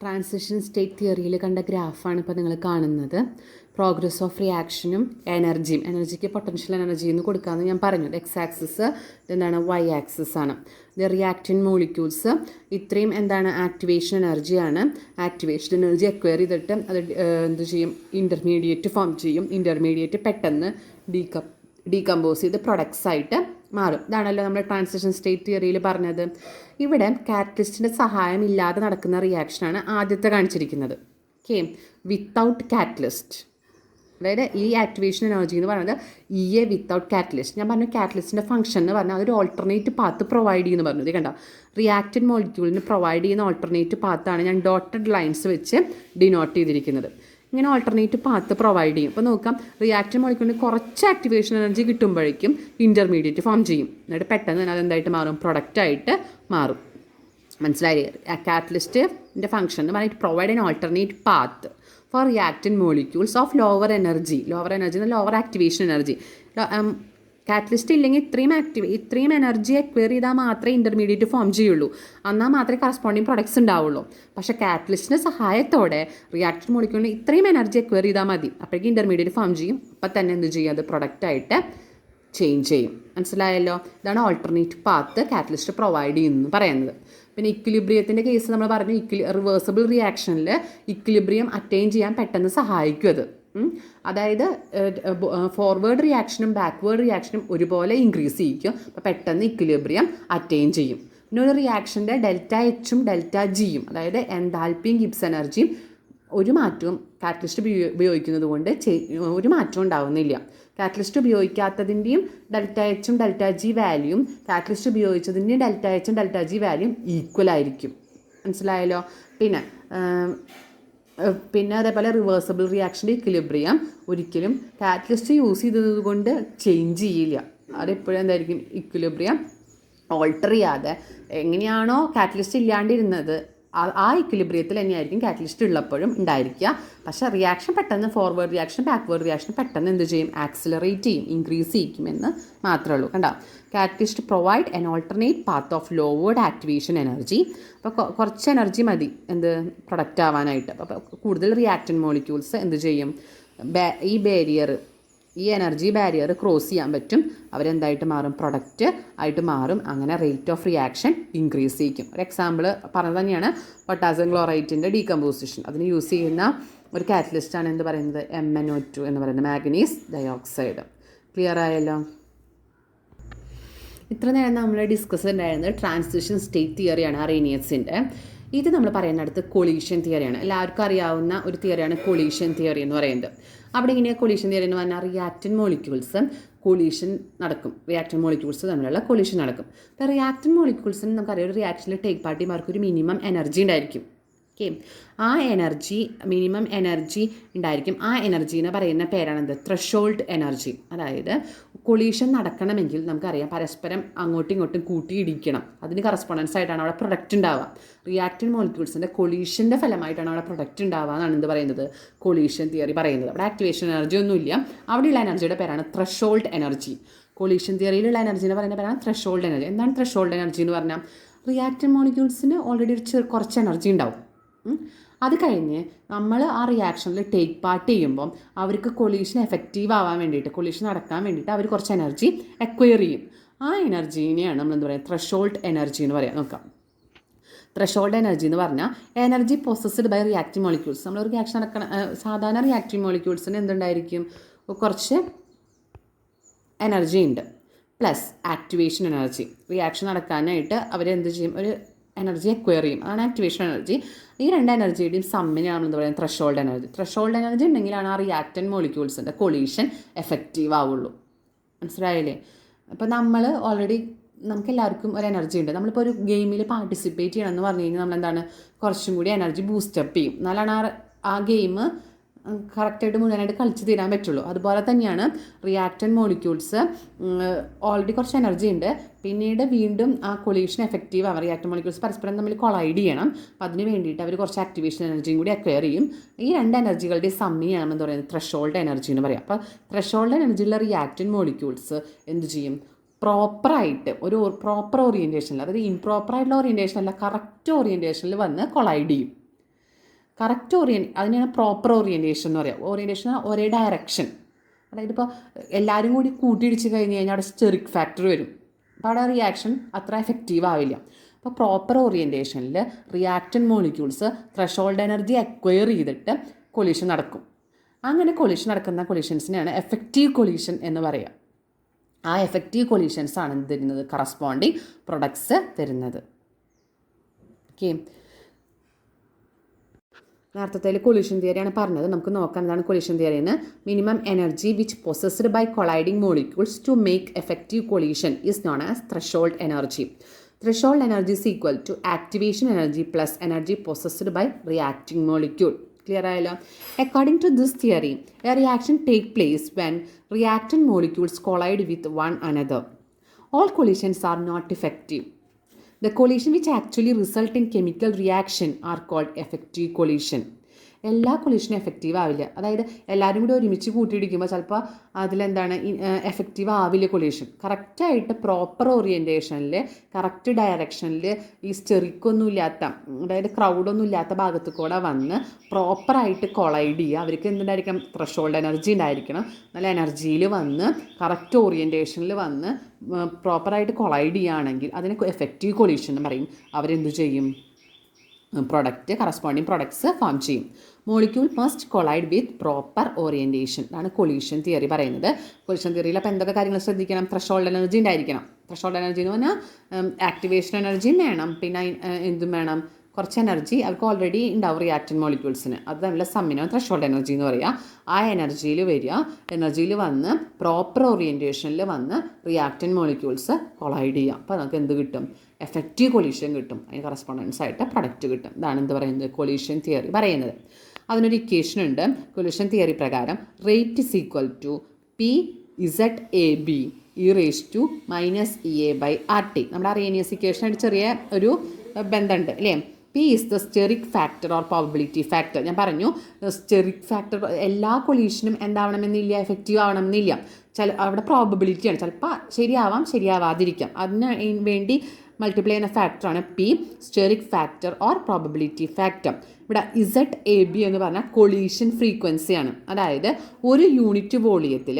Transition state തിയറിയിൽ കണ്ട ഗ്രാഫാണ് ഇപ്പോൾ നിങ്ങൾ കാണുന്നത്. പ്രോഗ്രസ് ഓഫ് റിയാക്ഷനും എനർജിക്ക് പൊട്ടൻഷ്യൽ എനർജി എന്ന് കൊടുക്കാമെന്ന് ഞാൻ പറഞ്ഞു. എക്സ് ആക്സിസ് എന്താണ്, വൈ ആക്സിസ് ആണ്. ദ റിയാക്റ്റിൻ മോളിക്യൂൾസ് ഇത്രയും എന്താണ്, ആക്ടിവേഷൻ എനർജിയാണ്. ആക്ടിവേഷൻ എനർജി അക്വയർ ചെയ്തിട്ട് അത് എന്ത് ചെയ്യും, ഇൻ്റർമീഡിയറ്റ് ഫോം ചെയ്യും. ഇൻ്റർമീഡിയറ്റ് പെട്ടെന്ന് ഡീകമ്പോസ് ചെയ്ത് പ്രൊഡക്ട്സ് ആയിട്ട് മാറും. ഇതാണല്ലോ നമ്മൾ ട്രാൻസിഷൻ സ്റ്റേറ്റ് തിയറിയിൽ പറഞ്ഞത്. ഇവിടെ കാറ്റലിസ്റ്റിൻ്റെ സഹായം ഇല്ലാതെ നടക്കുന്ന റിയാക്ഷനാണ് ആദ്യത്തെ കാണിച്ചിരിക്കുന്നത്. ഓക്കെ, വിത്തൗട്ട് കാറ്റലിസ്റ്റ്, അതായത് ഈ ആക്ടിവേഷൻ എനർജി എന്ന് പറയുന്നത് വിത്തൗട്ട് കാറ്റലിസ്റ്റ്. ഞാൻ പറഞ്ഞു കാറ്റലിസ്റ്റിൻ്റെ ഫംഗ്ഷൻ എന്ന് പറഞ്ഞാൽ അതൊരു ഓൾട്ടർനേറ്റ് പാത്ത് പ്രൊവൈഡ് ചെയ്യുമെന്ന് പറഞ്ഞു. ഇത് കണ്ടോ, റിയാക്റ്റൻ മോളിക്യൂളിന് പ്രൊവൈഡ് ചെയ്യുന്ന ഓൾട്ടർനേറ്റ് പാത്താണ് ഞാൻ ഡോട്ടഡ് ലൈൻസ് വെച്ച് ഡിനോട്ട് ചെയ്തിരിക്കുന്നത്. ഇങ്ങനെ ഓൾട്ടർനേറ്റ് പാത്ത് പ്രൊവൈഡ് ചെയ്യും. അപ്പോൾ നോക്കാം, റിയാക്റ്റൻ മോളിക്യൂളിന് കുറച്ച് ആക്ടിവേഷൻ എനർജി കിട്ടുമ്പോഴേക്കും ഇൻ്റർമീഡിയറ്റ് ഫോം ചെയ്യും. എന്നിട്ട് പെട്ടെന്ന് തന്നെ അതെന്തായിട്ട് മാറും, പ്രൊഡക്റ്റായിട്ട് മാറും. മനസ്സിലായി? കാറ്റലിസ്റ്റിൻ്റെ ഫംഗ്ഷൻ എന്ന് പറഞ്ഞാൽ provide an alternate path for reactant molecules of lower energy lower activation energy. Catalyst ഇല്ലെങ്കിൽ ഇത്രയും എനർജി അക്വയർ ചെയ്താൽ മാത്രമേ ഇൻ്റർമീഡിയറ്റ് ഫോം ചെയ്യുള്ളൂ, എന്നാൽ മാത്രമേ കറസ്പോണ്ടിങ് പ്രൊഡക്ട്സ് ഉണ്ടാവുള്ളൂ. പക്ഷേ കാറ്റലിസ്റ്റിൻ്റെ സഹായത്തോടെ റിയാക്റ്റൻ മോളിക്യൂളിന് ഇത്രയും എനർജി അക്വയർ ചെയ്താൽ മതി, അപ്പോഴേക്കും ഇൻ്റർമീഡിയറ്റ് ഫോം ചെയ്യും. അപ്പം തന്നെ എന്ത് ചെയ്യും, അത് പ്രൊഡക്റ്റായിട്ട് ചേഞ്ച് ചെയ്യും. മനസ്സിലായല്ലോ? ഇതാണ് ഓൾട്ടർനേറ്റ് പാത്ത് കാറ്റലിസ്റ്റ് പ്രൊവൈഡ് ചെയ്യുന്നു പറയുന്നത്. പിന്നെ ഇക്വിലിബ്രിയത്തിൻ്റെ കേസ് നമ്മൾ പറഞ്ഞു, റിവേഴ്സിബിൾ റിയാക്ഷനിൽ ഇക്വിലിബ്രിയം അറ്റൈൻ ചെയ്യാൻ പെട്ടെന്ന് സഹായിക്കും അത്. അതായത് ഫോർവേഡ് റിയാക്ഷനും ബാക്ക്വേർഡ് റിയാക്ഷനും ഒരുപോലെ ഇൻക്രീസ് ചെയ്യിക്കും. അപ്പോൾ പെട്ടെന്ന് ഇക്വിലിബ്രിയം അറ്റൈൻ ചെയ്യും. പിന്നെ ഒരു റിയാക്ഷൻ്റെ ഡെൽറ്റ എച്ചും ഡെൽറ്റ ജിയും, അതായത് എൻതാൽപ്പിയും ഗിബ്സ് എനർജിയും ഒരു മാറ്റവും കാറ്റലിസ്റ്റ് ഉപയോഗിക്കുന്നത് കൊണ്ട് ഒരു മാറ്റവും ഉണ്ടാവുന്നില്ല. കാറ്റലിസ്റ്റ് ഉപയോഗിക്കാത്തതിൻ്റെയും ഡെൽറ്റ എച്ചും ഡെൽറ്റ ജി വാല്യൂം കാറ്റലിസ്റ്റ് ഉപയോഗിച്ചതിൻ്റെയും ഡെൽറ്റ എച്ചും ഡെൽറ്റ ജി വാല്യൂം ഈക്വൽ ആയിരിക്കും. മനസ്സിലായല്ലോ? പിന്നെ അതേപോലെ റിവേഴ്സിബിൾ റിയാക്ഷൻ്റെ ഇക്വിലിബ്രിയം ഒരിക്കലും കാറ്റലിസ്റ്റ് യൂസ് ചെയ്തത് കൊണ്ട് ചേഞ്ച് ചെയ്യില്ല. അതെപ്പോഴും എന്തായിരിക്കും, ഇക്വിലിബ്രിയം ഓൾട്ടർ ചെയ്യാതെ എങ്ങനെയാണോ കാറ്റലിസ്റ്റ് ഇല്ലാണ്ടിരുന്നത് ആ ഇക്വിലിബ്രിയത്തിൽ തന്നെയായിരിക്കും കാറ്റലിസ്റ്റ് ഉള്ളപ്പോഴും ഉണ്ടായിരിക്കുക. പക്ഷേ റിയാക്ഷൻ പെട്ടെന്ന് ഫോർവേഡ് റിയാക്ഷൻ ബാക്ക്വേർഡ് റിയാക്ഷൻ പെട്ടെന്ന് എന്ത് ചെയ്യും, ആക്സിലറേറ്റ് ചെയ്യും, ഇൻക്രീസ് ചെയ്യിക്കുമെന്ന് മാത്രമേ ഉള്ളൂ. കണ്ടോ, catalyst provide N alternate path of louvred activation energy. അപ്പോൾ കുറച്ച് എനർജി മതി എന്ത് പ്രൊഡക്റ്റ് ആവാനായിട്ട്. അപ്പോൾ കൂടുതൽ റിയാക്റ്റൻ മോളിക്യൂൾസ് എന്ത് ചെയ്യും, ഈ എനർജി ബാരിയർ ക്രോസ് ചെയ്യാൻ പറ്റും. അവരെന്തായിട്ട് മാറും, പ്രൊഡക്റ്റ് ആയിട്ട് മാറും. അങ്ങനെ റേറ്റ് ഓഫ് റിയാക്ഷൻ ഇൻക്രീസ് ചെയ്യിക്കും. ഒരു എക്സാമ്പിൾ പറഞ്ഞത് തന്നെയാണ് പൊട്ടാസ്യം ക്ലോറൈറ്റിൻ്റെ ഡീകമ്പോസിഷൻ. അതിന് യൂസ് ചെയ്യുന്ന ഒരു കാറ്റലിസ്റ്റാണ് എന്ത് പറയുന്നത്, MnO2 എന്ന് പറയുന്നത്, മാഗ്നീസ് ഡയോക്സൈഡ്. ക്ലിയർ ആയല്ലോ? ഇത്ര നേരം നമ്മൾ ഡിസ്കസ് ഉണ്ടായിരുന്നത് ട്രാൻസിഷൻ സ്റ്റേറ്റ് തിയറിയാണ് അറേനിയസിൻ്റെ. ഇത് നമ്മൾ പറയുന്നിടത്ത് കൊളീഷൻ തിയറിയാണ്. എല്ലാവർക്കും അറിയാവുന്ന ഒരു തിയറിയാണ് കൊളീഷൻ തിയറി എന്ന് പറയുന്നത്. അവിടെ ഇങ്ങനെയാണ് കൊളീഷൻ തിയറി എന്ന് പറഞ്ഞാൽ റിയാക്റ്റൻ മോളിക്യൂൾസ് കൊളീഷൻ നടക്കും. റിയാക്റ്റൻ മോളിക്യൂൾസ് തമ്മിലുള്ള കൊളീഷൻ നടക്കും. അപ്പോൾ റിയാക്റ്റൻ മോളിക്യൂൾസിന് നമുക്കറിയാം, ഒരു റിയാക്ഷനിൽ ടേക്ക് പാർട്ടിമാർക്ക് ഒരു മിനിമം എനർജി ഉണ്ടായിരിക്കും. ഓക്കെ, ആ എനർജി മിനിമം എനർജി ഉണ്ടായിരിക്കും. ആ എനർജി എന്ന് പറയുന്ന പേരാണെന്ത്, ത്രഷോൾഡ് എനർജി. അതായത് കൊളീഷൻ നടക്കണമെങ്കിൽ നമുക്കറിയാം പരസ്പരം അങ്ങോട്ടും ഇങ്ങോട്ടും കൂട്ടിയിടിക്കണം. അതിന് കറസ്പോണ്ടൻസ് ആയിട്ടാണ് അവിടെ പ്രൊഡക്റ്റ് ഉണ്ടാവുക. റിയാക്റ്റൻ മോളിക്യൂൾസിൻ്റെ കൊളീഷൻ്റെ ഫലമായിട്ടാണ് അവിടെ പ്രൊഡക്റ്റ് ഉണ്ടാവുക എന്നാണ് എന്ത് പറയുന്നത്, കൊളീഷൻ തിയറി പറയുന്നത്. അവിടെ ആക്ടിവേഷൻ എനർജി ഒന്നുമില്ല. അവിടെയുള്ള എനർജിയുടെ പേരാണ് ത്രഷോൾഡ് എനർജി. കൊളീഷൻ തിയറിയിലുള്ള എനർജി എന്ന് പറയുന്ന പേരാണ് ത്രഷോൾഡ് എനർജി. എന്താണ് ത്രഷോൾഡ് എനർജി എന്ന് പറഞ്ഞാൽ, റിയാക്റ്റൻ മോളിക്യൂൾസിന് ഓൾറെഡി കുറച്ച് എനർജി ഉണ്ടാവും. അത് കഴിഞ്ഞ് നമ്മൾ ആ റിയാക്ഷനിൽ ടേക്ക് പാർട്ട് ചെയ്യുമ്പം അവർക്ക് കൊളീഷൻ എഫക്റ്റീവ് ആവാൻ വേണ്ടിയിട്ട്, കൊളീഷൻ നടക്കാൻ വേണ്ടിയിട്ട് അവർ കുറച്ച് എനർജി അക്വയർ ചെയ്യും. ആ എനർജീനെയാണ് നമ്മൾ എന്താ പറയുക, ത്രഷോൾഡ് എനർജി എന്ന് പറയാം. നോക്കാം, ത്രഷോൾഡ് എനർജി എന്ന് പറഞ്ഞാൽ energy possessed by reactive molecules. നമ്മൾ റിയാക്ഷൻ നടക്കണ സാധാരണ റിയാക്റ്റീവ് മോളിക്യൂൾസിന് എന്തുണ്ടായിരിക്കും, കുറച്ച് എനർജി ഉണ്ട് പ്ലസ് ആക്ടിവേഷൻ എനർജി. റിയാക്ഷൻ നടക്കാനായിട്ട് അവരെന്ത് ചെയ്യും, ഒരു എനർജി അക്വയർ ചെയ്യും. അതാണ് ആക്ടിവേഷൻ എനർജി. ഈ രണ്ട് എനർജിയുടെയും സമ്മിനാണ് എന്താ പറയുക, ത്രഷോൾഡ് എനർജി. ത്രഷോൾഡ് എനർജി ഉണ്ടെങ്കിലാണ് ആ റിയാക്റ്റൻ മോളിക്യൂൾസിൻ്റെ കൊളീഷൻ എഫക്റ്റീവ് ആവുള്ളൂ. മനസ്സിലായില്ലേ? അപ്പോൾ നമ്മൾ ഓൾറെഡി നമുക്കെല്ലാവർക്കും ഒരു എനർജി ഉണ്ട്. നമ്മളിപ്പോൾ ഒരു ഗെയിമിൽ പാർട്ടിസിപ്പേറ്റ് ചെയ്യണമെന്ന് പറഞ്ഞു കഴിഞ്ഞാൽ നമ്മളെന്താണ്, കുറച്ചും കൂടി എനർജി ബൂസ്റ്റപ്പ് ചെയ്യും. എന്നാലാണ് ആ ഗെയിം കറക്റ്റായിട്ട് മുഴുവനായിട്ട് കളിച്ച് തീരാൻ പറ്റുള്ളൂ. അതുപോലെ തന്നെയാണ് റിയാക്റ്റൻ മോളിക്യൂൾസ് ഓൾറെഡി കുറച്ച് എനർജി ഉണ്ട്, പിന്നീട് വീണ്ടും ആ കൊളീഷൻ എഫക്റ്റീവ് ആവാം. റിയാക്റ്റൻ മോളിക്യൂൾസ് പരസ്പരം തമ്മിൽ കൊളൈഡ് ചെയ്യണം. അപ്പോൾ അതിന് വേണ്ടിയിട്ട് അവർ കുറച്ച് ആക്ടിവേഷൻ എനർജിയും കൂടി അക്വയർ ചെയ്യും. ഈ രണ്ട് എനർജികളുടെ സമ്മിയാണ് എന്ന് പറയുന്നത് ത്രഷോൾഡ് എനർജി എന്ന് പറയാം. അപ്പോൾ ത്രഷോൾഡ് എനർജിയുള്ള റിയാക്റ്റൻ മോളിക്യൂൾസ് എന്ത് ചെയ്യും, പ്രോപ്പറായിട്ട് ഒരു പ്രോപ്പർ ഓറിയൻറ്റേഷനിൽ, അതായത് ഇംപ്രോപ്പറായിട്ടുള്ള ഓറിയൻറ്റേഷൻ അല്ല, കറക്റ്റ് ഓറിയൻറ്റേഷനിൽ വന്ന് കൊളൈഡ് ചെയ്യും. അതിനെയാണ് പ്രോപ്പർ ഓറിയൻറ്റേഷൻ എന്ന് പറയുക. ഓറിയൻറ്റേഷൻ ഒരേ ഡയറക്ഷൻ. അതായത് ഇപ്പോൾ എല്ലാവരും കൂടി കൂട്ടിയിടിച്ച് കഴിഞ്ഞ് കഴിഞ്ഞാൽ അവിടെ സ്റ്റെറിക് ഫാക്ടർ വരും. അപ്പോൾ അവിടെ റിയാക്ഷൻ അത്ര എഫക്റ്റീവ് ആവില്ല. അപ്പോൾ പ്രോപ്പർ ഓറിയൻറ്റേഷനിൽ reactant molecules threshold energy acquire ചെയ്തിട്ട് കൊളീഷൻ നടക്കും. അങ്ങനെ കൊളീഷൻ നടക്കുന്ന കൊളീഷൻസിനെയാണ് എഫക്റ്റീവ് കൊളീഷൻ എന്ന് പറയുക. ആ എഫക്റ്റീവ് കൊളീഷൻസ് ആണ് തരുന്നത് കറസ്പോണ്ടിങ് പ്രൊഡക്ട്സ് തരുന്നത്. ഓക്കെ, നേരത്തെ കൊളീഷൻ തിയറിയാണ് പറഞ്ഞത്. നമുക്ക് നോക്കാം എന്താണ് കൊളീഷൻ തിയറി എന്ന്. Minimum energy which possessed by colliding molecules to make effective collision is known as threshold energy. Threshold energy is equal to activation energy plus energy possessed by reacting molecule. Clear ആയല്ലോ? According to this theory, a reaction takes place when reactant molecules collide with one another. All collisions are not effective. The collision which actually result in chemical reaction are called effective collision. എല്ലാ കൊളീഷനും effective ആവില്ല. അതായത് എല്ലാവരും കൂടി ഒരുമിച്ച് കൂട്ടിയിടിക്കുമ്പോൾ ചിലപ്പോൾ അതിലെന്താണ് effective ആവില്ല collision. കറക്റ്റായിട്ട് പ്രോപ്പർ ഓറിയൻറ്റേഷനിൽ കറക്റ്റ് ഡയറക്ഷനിൽ ഈ സ്റ്റെറിക്കൊന്നും ഇല്ലാത്ത, അതായത് ക്രൗഡൊന്നും ഇല്ലാത്ത ഭാഗത്ത് കൂടെ വന്ന് പ്രോപ്പറായിട്ട് കൊളൈഡ് ചെയ്യുക. അവർക്ക് എന്തുണ്ടായിരിക്കണം? ത്രെഷോൾഡ് എനർജി ഉണ്ടായിരിക്കണം. നല്ല എനർജിയിൽ വന്ന് കറക്റ്റ് ഓറിയൻറ്റേഷനിൽ വന്ന് പ്രോപ്പറായിട്ട് കൊളൈഡ് ചെയ്യുകയാണെങ്കിൽ അതിന് എഫക്റ്റീവ് കൊളീഷൻ എന്ന് പറയും. അവരെന്തു ചെയ്യും? കറസ്പോണ്ടിങ് പ്രൊഡക്ട്സ് ഫോം ചെയ്യും. Molecule must collide with proper orientation. അതാണ് കൊളീഷൻ തിയറി പറയുന്നത്. കൊളീഷൻ തിയറിയിൽ അപ്പോൾ എന്തൊക്കെ കാര്യങ്ങൾ ശ്രദ്ധിക്കണം? ത്രെഷോൾഡ് എനർജി ഉണ്ടായിരിക്കണം. ത്രെഷോൾഡ് എനർജി എന്ന് പറഞ്ഞാൽ ആക്ടിവേഷൻ എനർജിയും വേണം, പിന്നെ എന്തും വേണം, കുറച്ച് എനർജി അവർക്ക് ഓൾറെഡി ഉണ്ടാവും റിയാക്റ്റൻ മോളിക്യൂൾസിന്. അത് നല്ല സമ്മിനാണ് ത്രെഷോൾഡ് എനർജി എന്ന് പറയുക. ആ എനർജിയിൽ വന്ന് പ്രോപ്പർ ഓറിയൻറ്റേഷനിൽ വന്ന് റിയാക്റ്റൻ മോളിക്യൂൾസ് കൊളൈഡ് ചെയ്യുക. അപ്പോൾ നമുക്ക് എന്ത് കിട്ടും? എഫക്റ്റീവ് കൊളീഷൻ കിട്ടും. അതിന് കറസ്പോണ്ടൻസ് ആയിട്ട് പ്രൊഡക്റ്റ് കിട്ടും. ഇതാണ് എന്ത് പറയുന്നത്? കൊളീഷൻ തിയറി പറയുന്നത്. അതിനൊരു ഇക്വേഷൻ ഉണ്ട് കൊളീഷൻ തിയറി പ്രകാരം. Rate is equal to PZAB e⁻ നമ്മുടെ അറേനിയസ് ഇക്വേഷനായിട്ട് ചെറിയ ഒരു ബന്ധമുണ്ട് അല്ലേ? P is the steric factor or probability factor. ഞാൻ പറഞ്ഞു സ്റ്റെറിക് ഫാക്ടർ എല്ലാ കൊളീഷനും എന്താവണമെന്നില്ല, എഫക്റ്റീവ് ആവണമെന്നില്ല. അവിടെ പ്രോബബിലിറ്റിയാണ്. ചിലപ്പോൾ ശരിയാവാം, ശരിയാവാതിരിക്കാം. അതിന് വേണ്ടി മൾട്ടിപ്ലൈ ചെയ്യുന്ന ഫാക്ടറാണ് P, steric factor or probability factor. ഇവിടെ ZAB എന്ന് പറഞ്ഞാൽ കൊളീഷൻ ഫ്രീക്വൻസിയാണ്. അതായത് ഒരു യൂണിറ്റ് വോളിയത്തിൽ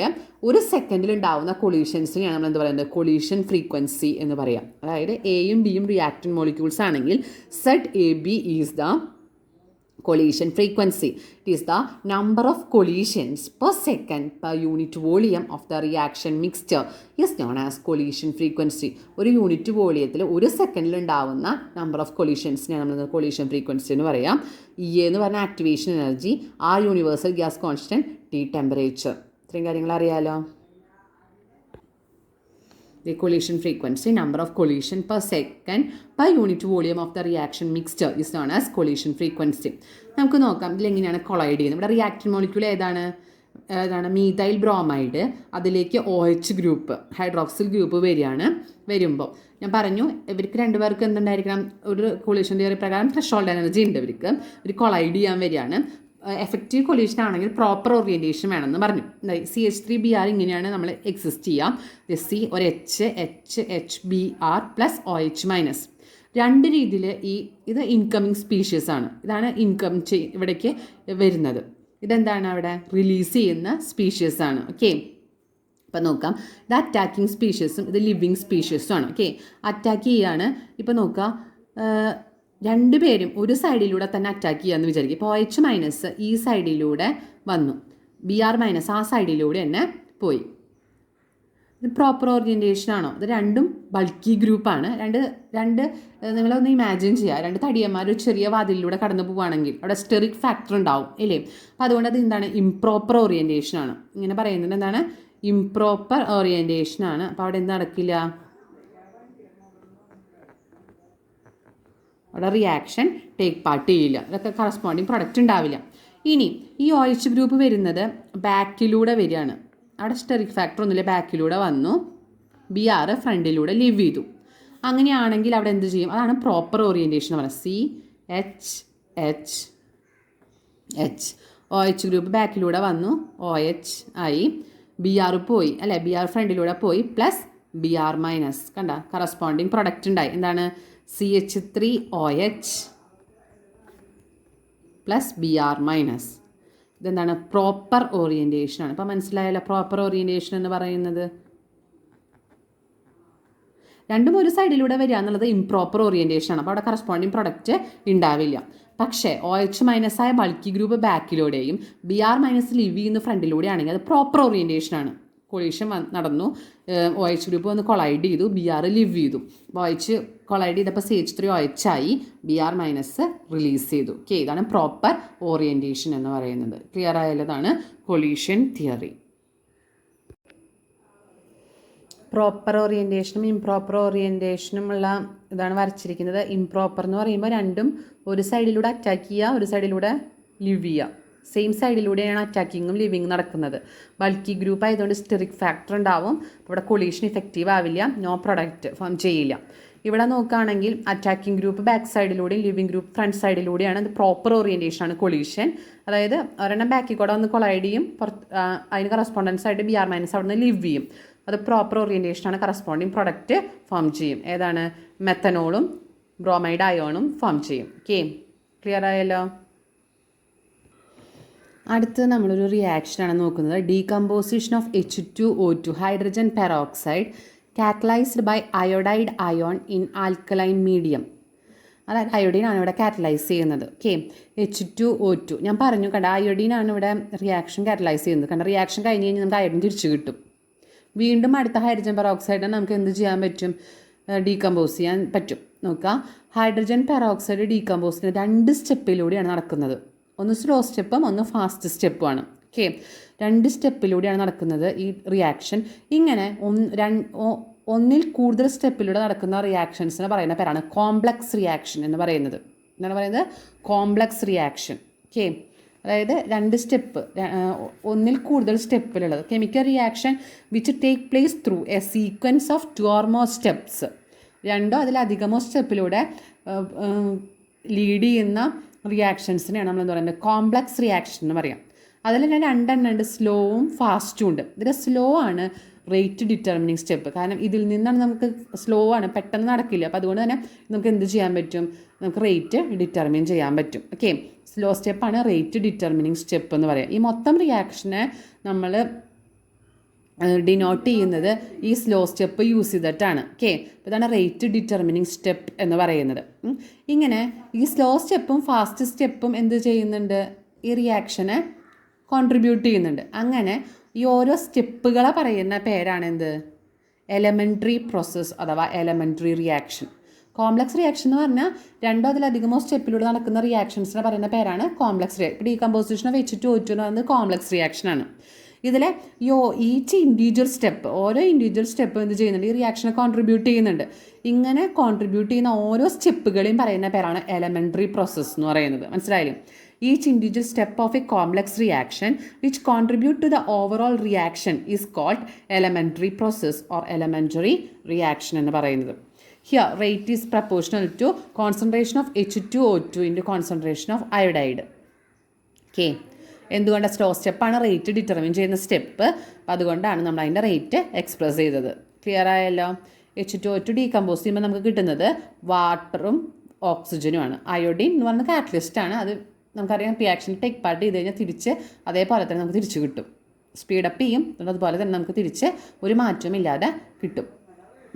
ഒരു സെക്കൻഡിൽ ഉണ്ടാവുന്ന കൊളീഷൻസിനെയാണ് നമ്മൾ എന്ത് പറയുന്നത്? കൊളീഷൻ ഫ്രീക്വൻസി എന്ന് പറയാം. അതായത് എയും ബിയും റിയാക്റ്റന്റ് മോളിക്യൂൾസ് ആണെങ്കിൽ ZAB is the collision frequency. It is the number of collisions per second per unit volume of the reaction mixture is known as collision frequency. ഒരു യൂണിറ്റ് വോളിയത്തിൽ ഒരു സെക്കൻഡിൽ ഉണ്ടാവുന്ന നമ്പർ ഓഫ് കൊളീഷൻസിനെ നമ്മൾ കൊളീഷൻ ഫ്രീക്വൻസി എന്ന് പറയാം. എന്ന് പറഞ്ഞാൽ activation energy, R universal gas constant, T temperature. ഇത്രയും കാര്യങ്ങൾ അറിയാലോ. The collision frequency, number of collision per second per unit volume of the reaction mixture is known as collision frequency. നമുക്ക് നോക്കാം ഇതിലെങ്ങനെയാണ് കൊളൈഡ് ചെയ്യുന്നത്. ഇവിടെ റിയാക്റ്റൻ മോളിക്യൂൾ ഏതാണ്? Methyl bromide, അതിലേക്ക് OH group, hydroxyl group വരുമ്പോൾ ഞാൻ പറഞ്ഞു ഇവർക്ക് രണ്ടുപേർക്ക് എന്തുണ്ടായിരിക്കണം? ഒരു കൊളീഷൻ തിയറി പ്രകാരം ത്രെഷോൾഡ് എനർജി ഉണ്ട്. ഇവർ കൊളൈഡ് ചെയ്യാൻ വരികയാണ്. എഫക്റ്റീവ് കൊളീഷൻ ആണെങ്കിൽ പ്രോപ്പർ ഓറിയൻറ്റേഷൻ വേണമെന്ന് പറഞ്ഞു. CH3Br ഇങ്ങനെയാണ് നമ്മൾ എക്സിസ്റ്റ് ചെയ്യുക. C ഒരു HBr പ്ലസ് OH-. രണ്ട് രീതിയിൽ ഇത് ഇൻകമിങ് സ്പീഷ്യസ് ആണ്. ഇതാണ് ഇവിടേക്ക് വരുന്നത്. ഇതെന്താണ്? അവിടെ റിലീസ് ചെയ്യുന്ന സ്പീഷ്യസ് ആണ്. ഓക്കെ, ഇപ്പം നോക്കാം. ഇത് അറ്റാക്കിങ് സ്പീഷ്യസും ഇത് ലിവിങ് സ്പീഷ്യസും ആണ്. ഓക്കെ, അറ്റാക്ക് ചെയ്യാണ്. ഇപ്പം നോക്കാം, രണ്ടുപേരും ഒരു സൈഡിലൂടെ തന്നെ അറ്റാക്ക് ചെയ്യാമെന്ന് വിചാരിക്കും. ഇപ്പോൾ OH- ഈ സൈഡിലൂടെ വന്നു, Br- ആ സൈഡിലൂടെ തന്നെ പോയി. ഇത് പ്രോപ്പർ ഓറിയൻറ്റേഷൻ ആണോ? ഇത് രണ്ടും ബൾക്കി ഗ്രൂപ്പാണ്. രണ്ട് നിങ്ങളൊന്ന് ഇമാജിൻ ചെയ്യുക. രണ്ട് തടിയന്മാർ ഒരു ചെറിയ വാതിലിലൂടെ കടന്നു പോവുകയാണെങ്കിൽ അവിടെ സ്റ്റെറിക് ഫാക്ടർ ഉണ്ടാവും ഇല്ലേ? അപ്പോൾ അതുകൊണ്ട് അത് എന്താണ്? ഇംപ്രോപ്പർ ഓറിയൻറ്റേഷൻ ആണ്. ഇങ്ങനെ പറയുന്നത് എന്താണ്? ഇംപ്രോപ്പർ ഓറിയൻറ്റേഷൻ ആണ്. അപ്പോൾ അവിടെ എന്ത് നടക്കില്ല? അവിടെ റിയാക്ഷൻ ടേക്ക് പാർട്ട് ചെയ്യില്ല. അതൊക്കെ കറസ്പോണ്ടിങ് പ്രൊഡക്റ്റ് ഉണ്ടാവില്ല. ഇനി ഈ OH ഗ്രൂപ്പ് വരുന്നത് ബാക്കിലൂടെ വരികയാണ്. അവിടെ സ്റ്റെറിക് ഫാക്ടർ ഒന്നുമില്ല, ബാക്കിലൂടെ വന്നു. Br ഫ്രണ്ടിലൂടെ ലിവ് ചെയ്തു. അങ്ങനെയാണെങ്കിൽ അവിടെ എന്ത് ചെയ്യും? അതാണ് പ്രോപ്പർ ഓറിയൻറ്റേഷൻ എന്ന് പറയുന്നത്. CH OH ഗ്രൂപ്പ് ബാക്കിലൂടെ വന്നു, OH ആയി. Br പോയി അല്ലേ? Br ഫ്രണ്ടിലൂടെ പോയി പ്ലസ് Br-. കണ്ട കറസ്പോണ്ടിങ് പ്രൊഡക്റ്റ് ഉണ്ടായി. എന്താണ്? CH3OH plus BR-. ഇതെന്താണ്? പ്രോപ്പർ ഓറിയൻറ്റേഷനാണ്. അപ്പോൾ മനസ്സിലായല്ലോ പ്രോപ്പർ ഓറിയൻറ്റേഷൻ എന്ന് പറയുന്നത്. രണ്ടും ഒരു സൈഡിലൂടെ വരിക എന്നുള്ളത് ഇംപ്രോപ്പർ ഓറിയൻറ്റേഷനാണ്. അപ്പോൾ അവിടെ കറസ്പോണ്ടിങ് പ്രൊഡക്റ്റ് ഉണ്ടാവില്ല. പക്ഷേ OH- ആയ ബൾക്കി ഗ്രൂപ്പ് ബാക്കിലൂടെയും BR- ലിവ് ചെയ്യുന്ന ഫ്രണ്ടിലൂടെ ആണെങ്കിൽ അത് പ്രോപ്പർ ഓറിയൻറ്റേഷനാണ്. കൊളീഷൻ നടന്നു, OH ഗ്രൂപ്പ് വന്ന് കൊളൈഡ് ചെയ്തു, BR ലിവ് ചെയ്തു. OH കൊളൈഡ് ചെയ്തപ്പോൾ CH3 OH ആയി, BR- റിലീസ് ചെയ്തു. ഓക്കെ, ഇതാണ് പ്രോപ്പർ ഓറിയൻറ്റേഷൻ എന്ന് പറയുന്നത്. ക്ലിയർ ആയതാണ് കൊളീഷൻ തിയറി. പ്രോപ്പർ ഓറിയൻറ്റേഷനും ഇംപ്രോപ്പർ ഓറിയൻറ്റേഷനും ഉള്ള ഇതാണ് വരച്ചിരിക്കുന്നത്. ഇംപ്രോപ്പർ എന്ന് പറയുമ്പോൾ രണ്ടും ഒരു സൈഡിലൂടെ അറ്റാക്ക് ചെയ്യുക, ഒരു സൈഡിലൂടെ ലിവ് ചെയ്യുക. സെയിം സൈഡിലൂടെയാണ് അറ്റാക്കിങ്ങും ലിവിങ്ങും നടക്കുന്നത്. ബൾക്കി ഗ്രൂപ്പ് ആയതുകൊണ്ട് സ്റ്റെറിക് ഫാക്ടർ ഉണ്ടാവും. ഇവിടെ കൊളീഷൻ ഇഫക്റ്റീവ് ആവില്ല, നോ പ്രൊഡക്റ്റ് ഫോം ചെയ്യില്ല. ഇവിടെ നോക്കുകയാണെങ്കിൽ അറ്റാക്കിംഗ് ഗ്രൂപ്പ് ബാക്ക് സൈഡിലൂടെയും ലിവിങ് ഗ്രൂപ്പ് ഫ്രണ്ട് സൈഡിലൂടെയാണ്. അത് പ്രോപ്പർ ഓറിയൻറ്റേഷനാണ് കൊളീഷൻ. അതായത് ഒരെണ്ണം ബാക്കിൽ കൂടെ വന്ന് കൊളൈഡ് ചെയ്യും, അതിന് കറസ്പോണ്ടൻസ് ആയിട്ട് BR- അവിടെ നിന്ന് ലിവ് ചെയ്യും. അത് പ്രോപ്പർ ഓറിയൻറ്റേഷനാണ്. കറസ്പോണ്ടിങ് പ്രൊഡക്റ്റ് ഫോം ചെയ്യും. ഏതാണ്? മെത്തനോളും ബ്രോമൈഡ് അയോണും ഫോം ചെയ്യും. ഓക്കെ, ക്ലിയർ ആയല്ലോ. അടുത്ത് നമ്മളൊരു റിയാക്ഷനാണ് നോക്കുന്നത്. Decomposition of H2O2 hydrogen peroxide catalysed by iodide ion in alkaline medium. അതായത് അയോഡീനാണ് ഇവിടെ കാറ്റലൈസ് ചെയ്യുന്നത്. ഓക്കെ, H2O2 ഞാൻ പറഞ്ഞു കണ്ട, അയോഡീനാണ് ഇവിടെ റിയാക്ഷൻ കാറ്റലൈസ് ചെയ്യുന്നത്. കണ്ട, റിയാക്ഷൻ കഴിഞ്ഞ് കഴിഞ്ഞാൽ നമുക്ക് അയോഡിൻ തിരിച്ചു കിട്ടും. വീണ്ടും അടുത്ത ഹൈഡ്രജൻ പെറോക്സൈഡിനെ നമുക്ക് എന്ത് ചെയ്യാൻ പറ്റും? ഡീകമ്പോസ് ചെയ്യാൻ പറ്റും. നോക്കുക, ഹൈഡ്രജൻ പെറോക്സൈഡ് ഡീകമ്പോസ് ചെയ്യുന്ന 2 സ്റ്റെപ്പിലൂടെയാണ് നടക്കുന്നത്. ഒന്ന് സ്ലോ സ്റ്റെപ്പും ഒന്ന് ഫാസ്റ്റ് സ്റ്റെപ്പുമാണ്. ഓക്കെ, 2 സ്റ്റെപ്പിലൂടെയാണ് നടക്കുന്നത് ഈ റിയാക്ഷൻ. ഇങ്ങനെ ഒന്നിൽ കൂടുതൽ സ്റ്റെപ്പിലൂടെ നടക്കുന്ന റിയാക്ഷൻസിന് പറയുന്ന പേരാണ് കോംപ്ലക്സ് റിയാക്ഷൻ എന്ന് പറയുന്നത്. എന്താണ് പറയുന്നത്? Complex reaction. ഓക്കെ, അതായത് 2 സ്റ്റെപ്പ്, ഒന്നിൽ കൂടുതൽ സ്റ്റെപ്പിലുള്ളത്. Chemical reaction which take place through a sequence of 2 or more steps. 2 അതിലധികമോ സ്റ്റെപ്പിലൂടെ ലീഡ് ചെയ്യുന്ന റിയാക്ഷൻസിനെയാണ് നമ്മൾ എന്താ പറയുന്നത്? കോംപ്ലക്സ് റിയാക്ഷൻ എന്ന് പറയാം. അതിൽ തന്നെ 2 എണ്ണം ഉണ്ട്, സ്ലോവും ഫാസ്റ്റും ഉണ്ട്. ഇതിൽ സ്ലോ ആണ് റേറ്റ് ഡിറ്റർമിനിങ് സ്റ്റെപ്പ്. കാരണം ഇതിൽ നിന്നാണ് നമുക്ക് സ്ലോ ആണ്, പെട്ടെന്ന് നടക്കില്ല. അപ്പോൾ അതുകൊണ്ട് തന്നെ നമുക്ക് എന്ത് ചെയ്യാൻ പറ്റും? നമുക്ക് റേറ്റ് ഡിറ്റർമിൻ ചെയ്യാൻ പറ്റും. ഓക്കെ, സ്ലോ സ്റ്റെപ്പാണ് റേറ്റ് ഡിറ്റർമിനിങ് സ്റ്റെപ്പ് എന്ന് പറയാം. ഈ മൊത്തം റിയാക്ഷനെ നമ്മൾ ഡിനോട്ട് ചെയ്യുന്നത് ഈ സ്ലോ സ്റ്റെപ്പ് യൂസ് ചെയ്തിട്ടാണ്. ഓക്കെ, അപ്പോൾ ഇതാണ് റേറ്റ് ഡിറ്റർമിനിങ് സ്റ്റെപ്പ് എന്ന് പറയുന്നത്. ഇങ്ങനെ ഈ സ്ലോ സ്റ്റെപ്പും ഫാസ്റ്റ് സ്റ്റെപ്പും എന്ത് ചെയ്യുന്നുണ്ട്? ഈ റിയാക്ഷനെ കോൺട്രിബ്യൂട്ട് ചെയ്യുന്നുണ്ട്. അങ്ങനെ ഈ ഓരോ സ്റ്റെപ്പുകളെ പറയുന്ന പേരാണ് എന്ത്? എലമെൻ്ററി പ്രോസസ്സ് അഥവാ എലമെൻ്ററി റിയാക്ഷൻ. കോംപ്ലക്സ് റിയാക്ഷൻ എന്ന് പറഞ്ഞാൽ 2 അതിലധികമോ സ്റ്റെപ്പിലൂടെ നടക്കുന്ന റിയാക്ഷൻസിനെ പറയുന്ന പേരാണ് കോംപ്ലക്സ് റിയാക്ഷൻ. ഇപ്പോൾ ഡീകമ്പോസിഷൻ ഓഫ് H2O2 എന്ന് പറയുന്നത് കോംപ്ലക്സ് റിയാക്ഷനാണ്. ഇതിലെ ഈച്ച് ഇൻഡിവിജ്വൽ സ്റ്റെപ്പ്, ഓരോ ഇൻഡിവിജ്വൽ സ്റ്റെപ്പ് എന്ത് ചെയ്യുന്നുണ്ട്? ഈ റിയാക്ഷനെ കോൺട്രിബ്യൂട്ട് ചെയ്യുന്നുണ്ട്. ഇങ്ങനെ കോൺട്രിബ്യൂട്ട് ചെയ്യുന്ന ഓരോ സ്റ്റെപ്പുകളെയും പറയുന്ന പേരാണ് എലമെൻ്ററി പ്രോസസ്സ് എന്ന് പറയുന്നത്. മനസ്സിലായില്ലേ? Each individual step of a complex reaction which contribute to the overall reaction is called elementary process or elementary reaction എന്ന് പറയുന്നത്. Here, rate is proportional to concentration of H2O2 into concentration of iodide. Okay. എന്തുകൊണ്ട്? Slow സ്റ്റെപ്പാണ് rate determine ചെയ്യുന്ന step. അപ്പോൾ അതുകൊണ്ടാണ് നമ്മൾ അതിൻ്റെ rate express ചെയ്തത്. ക്ലിയർ ആയല്ലോ? H2O2 ഡീകമ്പോസ് ചെയ്യുമ്പോൾ നമുക്ക് കിട്ടുന്നത് വാട്ടറും ഓക്സിജനുമാണ്. അയോഡിൻ എന്ന് പറയുന്നത് കാറ്റലിസ്റ്റാണ്. അത് നമുക്കറിയാം, റിയാക്ഷൻ ടേക്ക് പാർട്ട് ചെയ്ത് കഴിഞ്ഞാൽ തിരിച്ച് അതേപോലെ തന്നെ നമുക്ക് തിരിച്ച് കിട്ടും. സ്പീഡപ്പ് ചെയ്യും, അതുപോലെ തന്നെ നമുക്ക് തിരിച്ച് ഒരു മാറ്റവും ഇല്ലാതെ കിട്ടും.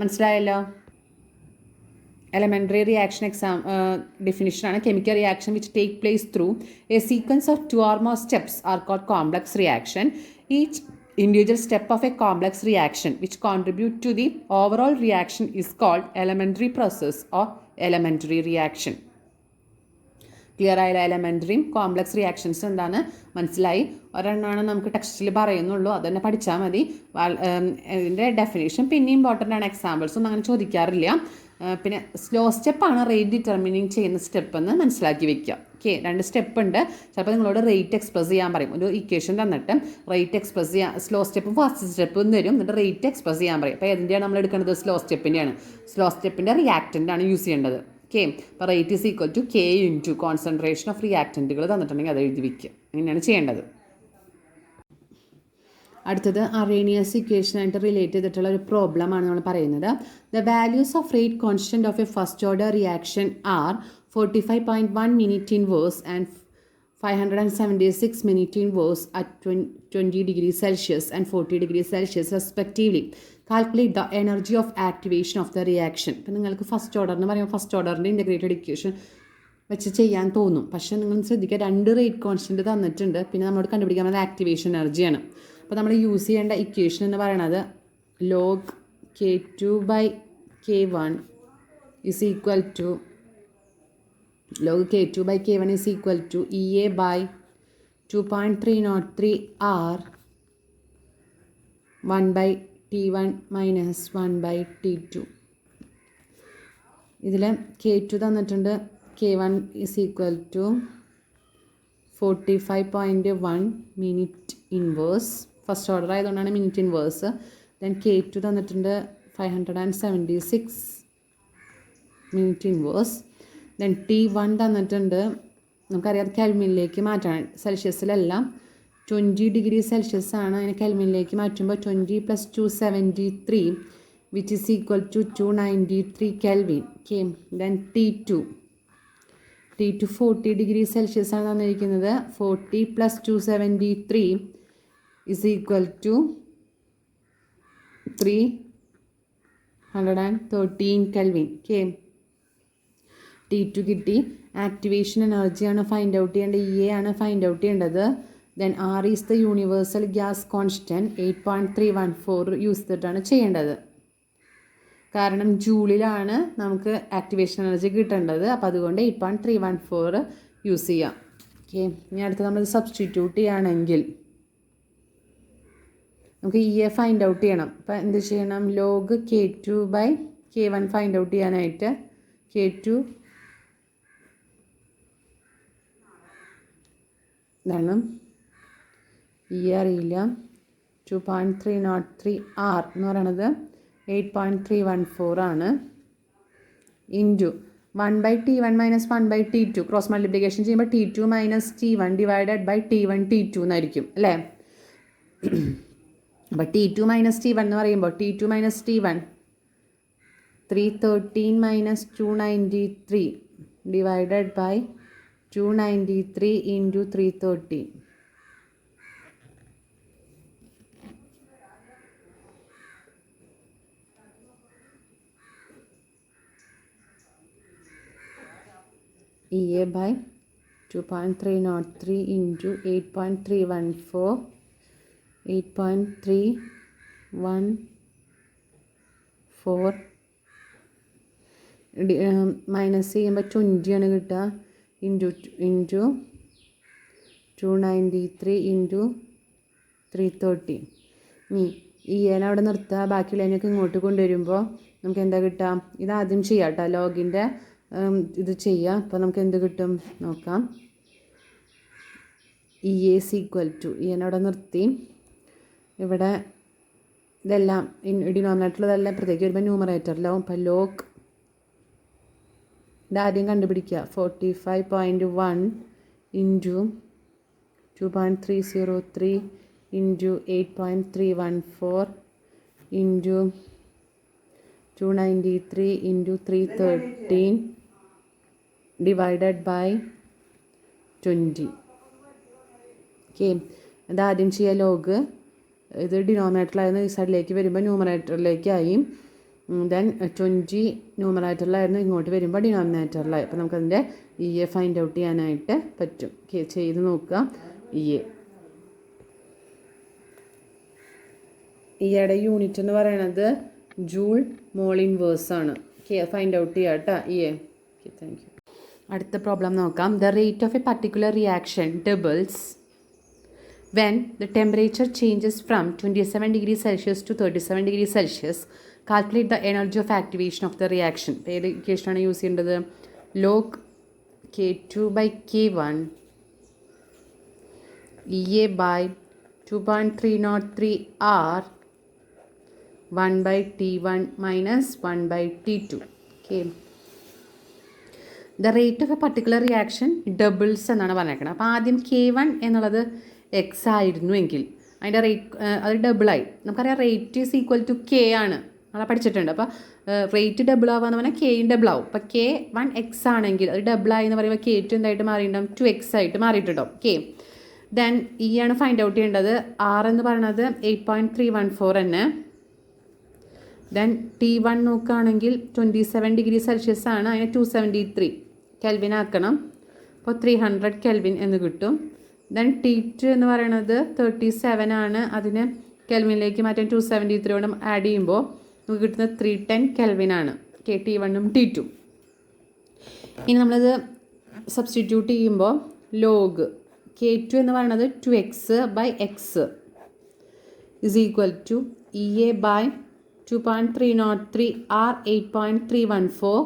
മനസ്സിലായല്ലോ? എലമെൻ്ററി റിയാക്ഷൻ ഡെഫിനിഷനാണ്. Chemical reaction which take place through a sequence of 2 or more steps are called complex reaction. Each individual step of a complex reaction which contribute to the overall reaction is called elementary process or elementary reaction. Clear ആയ എലമെൻ്ററിയും complex reactions എന്താണ് മനസ്സിലായി? ഒരെണ്ണമാണ് നമുക്ക് ടെക്സ്റ്റിൽ പറയുന്നുള്ളൂ, അത് തന്നെ പഠിച്ചാൽ മതി. ഇതിൻ്റെ ഡെഫിനേഷൻ പിന്നെ ഇമ്പോർട്ടൻ്റ് ആണ്, എക്സാമ്പിൾസൊന്നും അങ്ങനെ ചോദിക്കാറില്ല. പിന്നെ സ്ലോ സ്റ്റെപ്പാണ് റേറ്റ് ഡിറ്റർമിനിങ് ചെയ്യുന്ന സ്റ്റെപ്പ് എന്ന് മനസ്സിലാക്കി വെക്കുക. ഓക്കെ, 2 സ്റ്റെപ്പ് ഉണ്ട്. ചിലപ്പോൾ നിങ്ങളോട് റേറ്റ് എക്സ്പ്രസ് ചെയ്യാൻ പറയും. ഒരു ഇക്വേഷൻ തന്നിട്ട് റേറ്റ് എക്സ്പ്രസ് ചെയ്യാൻ, സ്ലോ സ്റ്റെപ്പും ഫാസ്റ്റ് സ്റ്റെപ്പും തരും, എന്നിട്ട് റേറ്റ് എക്സ്പ്രസ് ചെയ്യാൻ പറയും. അപ്പോൾ ഏതിൻ്റെയാണ് നമ്മൾ എടുക്കേണ്ടത്? സ്ലോ സ്റ്റെപ്പിൻ്റെയാണ്. സ്ലോ സ്റ്റെപ്പിൻ്റെ റിയാക്റ്റൻ്റാണ് യൂസ് ചെയ്യേണ്ടത്. ഓക്കെ, അപ്പോൾ rate is equal to K into concentration of റിയാക്റ്റൻറ്റുകൾ തന്നിട്ടുണ്ടെങ്കിൽ അത് എഴുതി വയ്ക്കുക. അങ്ങനെയാണ് ചെയ്യേണ്ടത്. അടുത്തത് അറേനിയസ് ഇക്വേഷനായിട്ട് റിലേറ്റ് ചെയ്തിട്ടുള്ള ഒരു പ്രോബ്ലമാണ് നമ്മൾ പറയുന്നത്. The values of rate constant of a first order reaction are 45.1 minute inverse and 576 minute inverse at 20 degrees Celsius and 40 degrees Celsius respectively. Calculate the energy of activation of the reaction. ഇപ്പം നിങ്ങൾക്ക് first order എന്ന് പറയുമ്പോൾ first ഓർഡറിൻ്റെ integrated equation വെച്ച് ചെയ്യാൻ തോന്നും. പക്ഷേ നിങ്ങൾ ശ്രദ്ധിക്കുക, 2 റേറ്റ് കോൺസ്റ്റൻറ്റ് തന്നിട്ടുണ്ട്. പിന്നെ നമ്മളോട് കണ്ടുപിടിക്കാൻ പറ്റുന്നത് ആക്ടിവേഷൻ എനർജിയാണ്. അപ്പോൾ നമ്മൾ യൂസ് ചെയ്യേണ്ട ഇക്വേഷൻ എന്ന് പറയുന്നത് log K2/K1 is equal to log K2/K1 is equal to EA by 2.303 R 1/T1 minus 1/T2. ഇതിൽ K2 തന്നിട്ടുണ്ട്. K1 is equal to 45.1 minute inverse. First order ആയതുകൊണ്ടാണ് മിനിറ്റ് ഇൻവേഴ്സ്. ദെൻ K2 തന്നിട്ടുണ്ട് 576 minute inverse. Then T1 തന്നിട്ടുണ്ട്, നമുക്കറിയാം കെൽവിനിലേക്ക് മാറ്റാൻ. സെൽഷ്യസിലെല്ലാം 20 degree Celsius ആണ്. അതിനെ കെൽവിനിലേക്ക് മാറ്റുമ്പോൾ 20 + 273 which is equal to 293 kelvin. Okay. Then T2 40 degree Celsius ആണ് തന്നിരിക്കുന്നത്. 40 + 273 is equal to 313 Kelvin. Okay. T2 കിട്ടി. ആക്ടിവേഷൻ എനർജിയാണ് ഫൈൻഡ് ഔട്ട് ചെയ്യേണ്ടത്. EA ആണ് ഫൈൻഡ് ഔട്ട് ചെയ്യേണ്ടത്. Then R is the universal gas constant. 8.314 use ചെയ്തിട്ടാണ് ചെയ്യേണ്ടത്. കാരണം ജൂളിലാണ് നമുക്ക് ആക്ടിവേഷൻ എനർജി കിട്ടേണ്ടത്. അപ്പോൾ അതുകൊണ്ട് 8.314 യൂസ് ചെയ്യാം. ഓക്കെ. ഇനി അടുത്ത് നമ്മൾ സബ്സ്റ്റിറ്റ്യൂട്ട് ചെയ്യുകയാണെങ്കിൽ നമുക്ക് EA ഫൈൻഡ് ഔട്ട് ചെയ്യണം. അപ്പോൾ എന്ത് ചെയ്യണം? ലോഗ് K2/K1 ഫൈൻഡ് ഔട്ട് ചെയ്യാനായിട്ട് K2 ഇതാണ്. EA അറിയില്ല. 2.303 R എന്ന് പറയണത് 8.314 ആണ്. Into 1/T1 minus 1/T2 cross multiplication ചെയ്യുമ്പോൾ T2 minus T1 divided by T1 T2 എന്നായിരിക്കും അല്ലേ? അപ്പോൾ T2 മൈനസ് T1 എന്ന് പറയുമ്പോൾ T2 minus T1 313 minus 293 divided by 293 into 313. EA by 2.303 into 8.314 8.314 minus ചെയ്യുമ്പോൾ 20 ആണ് കിട്ടുക. Into 293 into 313. ഇനി EN അവിടെ നിർത്തുക. ബാക്കിയുള്ളതിനൊക്കെ ഇങ്ങോട്ട് കൊണ്ടുവരുമ്പോൾ നമുക്ക് എന്താ കിട്ടുക? ഇതാദ്യം ചെയ്യാം കേട്ടോ. ലോഗിൻ്റെ ഇത് ചെയ്യുക. അപ്പോൾ നമുക്ക് എന്ത് കിട്ടും നോക്കാം. EA is equal to EN അവിടെ നിർത്തി. ഇവിടെ ഇതെല്ലാം ഡിനോമിനേറ്ററിലെല്ലാം പ്രത്യേകിച്ച് വരുമ്പോൾ ന്യൂമറേറ്ററിലാവും. അപ്പോൾ ലോഗ് ഇതാദ്യം കണ്ടുപിടിക്കുക. 45.1 into 2.303 into 8.314 into 293 into 313 divided by 20. Okay. ഇതാദ്യം ചെയ്യുക ലോഗ്. ഇത് ഡിനോമിനേറ്ററിലായിരുന്നു, ഈ സൈഡിലേക്ക് വരുമ്പോൾ ന്യൂമറേറ്ററിലേക്കായി. ദെൻ 20 ന്യൂമറേറ്ററിലായിരുന്നു, ഇങ്ങോട്ട് വരുമ്പോൾ ഡിനോമിനേറ്ററിലായി. അപ്പോൾ നമുക്കതിൻ്റെ EA ഫൈൻഡ് ഔട്ട് ചെയ്യാനായിട്ട് പറ്റും. ഓക്കെ, ചെയ്ത് നോക്കുക. EAയുടെ യൂണിറ്റ് എന്ന് പറയുന്നത് ജൂൾ മോൾ ഇൻവേഴ്സ് ആണ്. ഓക്കെ, ഫൈൻഡ് ഔട്ട് ചെയ്യുക കേട്ടോ EA. Okay, thank you. അടുത്ത പ്രോബ്ലം നോക്കാം. The rate of A particular reaction doubles when the temperature changes from 27 degrees Celsius to 37 degrees Celsius. Calculate the energy of activation of the reaction. ഏത് ഇക്വേഷനാണ് use ചെയ്യേണ്ടത്? Log K2/K1 EA by 2.303 R 1/T1 minus 1/T2. Okay. The rate of a particular reaction doubles എന്നാണ് പറഞ്ഞേക്കുന്നത്. അപ്പോൾ ആദ്യം K1 എന്നുള്ളത് X ആയിരുന്നു എങ്കിൽ അതിൻ്റെ റേറ്റ് അത് ഡബിളായി. നമുക്കറിയാം rate is equal to K ആണ്. നമ്മളെ പഠിച്ചിട്ടുണ്ട്. അപ്പോൾ റേറ്റ് ഡബിൾ ആവുക എന്ന് പറഞ്ഞാൽ കെയും ഡബിൾ ആവും. അപ്പോൾ K1X ആണെങ്കിൽ അത് ഡബിൾ ആയി എന്ന് പറയുമ്പോൾ K2 എന്തായിട്ട് മാറിയിട്ടുണ്ടാവും, 2X ആയിട്ട് മാറിയിട്ടുണ്ടാവും. ദെൻ ആണ് ഫൈൻഡ് ഔട്ട് ചെയ്യേണ്ടത്. R എന്ന് പറയുന്നത് 8.314 തന്നെ. ദെൻ T1 നോക്കുകയാണെങ്കിൽ 27 ഡിഗ്രി സെൽഷ്യസ് ആണ്, അതിനെ 273 കെൽവിൻ ആക്കണം. അപ്പോൾ 300 കെൽവിൻ എന്ന് കിട്ടും. ദെൻ T2 എന്ന് പറയുന്നത് 37 ആണ്, അതിന് കെൽവിനിലേക്ക് മാറ്റാൻ 273 കൊണ്ട് ആഡ് ചെയ്യുമ്പോൾ നമുക്ക് കിട്ടുന്നത് 310 കെൽവിൻ ആണ്. T1ഉം T2. ഇനി നമ്മളത് സബ്സ്റ്റിറ്റ്യൂട്ട് ചെയ്യുമ്പോൾ ലോഗ് K2 എന്ന് പറയുന്നത് 2x/x is equal to EA/2.303 R 8.314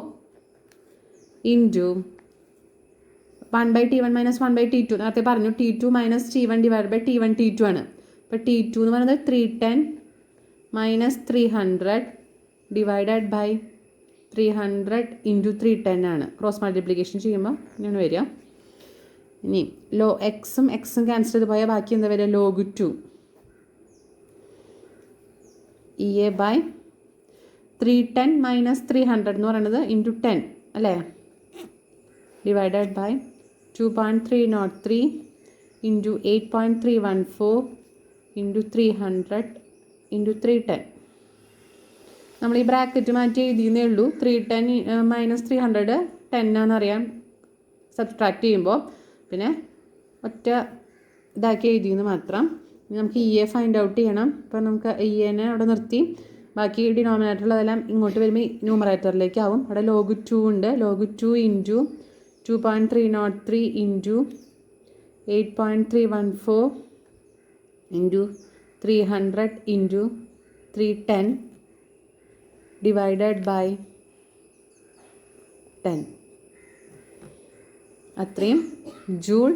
into 1/T1 minus 1/T2. നേരത്തെ പറഞ്ഞു T2 minus T1 divide by T1 T2 ആണ്. അപ്പോൾ T2 എന്ന് പറയുന്നത് 310 മൈനസ് 300 ഡിവൈഡഡ് ബൈ 300 ഇൻറ്റു 310 ആണ്. ക്രോസ് മൾട്ടിപ്ലിക്കേഷൻ ചെയ്യുമ്പോൾ ഇങ്ങനെയാണ് വരിക. ഇനി എക്സും ക്യാൻസൽ ചെയ്ത് പോയാൽ ബാക്കി എന്താ വരിക, log 2 EA/310 മൈനസ് 300 എന്ന് പറയുന്നത് ഇൻറ്റു 10 അല്ലേ, divided by 2.303 into 8.314 into 300 into 310. നമ്മൾ ഈ ബ്രാക്കറ്റ് മാറ്റി എഴുതിയെന്നേ ഉള്ളൂ. 310 മൈനസ് 300 10 ആണെന്നറിയാം സബ്സ്ട്രാക്ട് ചെയ്യുമ്പോൾ. പിന്നെ ഒറ്റ ഇതാക്കി എഴുതിയെന്ന് മാത്രം. നമുക്ക് EA ഫൈൻഡ് ഔട്ട് ചെയ്യണം. അപ്പോൾ നമുക്ക് EAനെ അവിടെ നിർത്തി ബാക്കി ഡിനോമിനേറ്ററിലെല്ലാം ഇങ്ങോട്ട് വരുമ്പോൾ ന്യൂമറേറ്ററിലേക്ക് ആവും. അവിടെ log 2 ഉണ്ട്. log 2 into 2.303 into 8.314 into 300 into 310 divided by 10. അത്രയും joule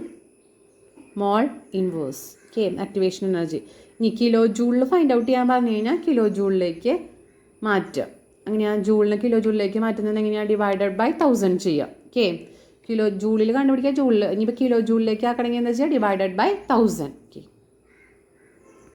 mole inverse activation energy. ഇനി കിലോ ജൂളിൽ ഫൈൻഡ് ഔട്ട് ചെയ്യാൻ പറഞ്ഞു കഴിഞ്ഞാൽ കിലോ ജൂളിലേക്ക് മാറ്റുക. അങ്ങനെയാണ് ജൂളിനെ കിലോ ജൂളിലേക്ക് മാറ്റുന്നത് എങ്ങനെയാണ്, ഡിവൈഡഡ് ബൈ 1000 ചെയ്യുക. കിലോ ജൂളിൽ കണ്ടുപിടിക്കുക, ജൂളിൽ ഇനിയിപ്പോൾ കിലോ ജൂളിലേക്ക് ആക്കണമെങ്കിൽ എന്താ വെച്ചാൽ ഡിവൈഡഡ് ബൈ 1000.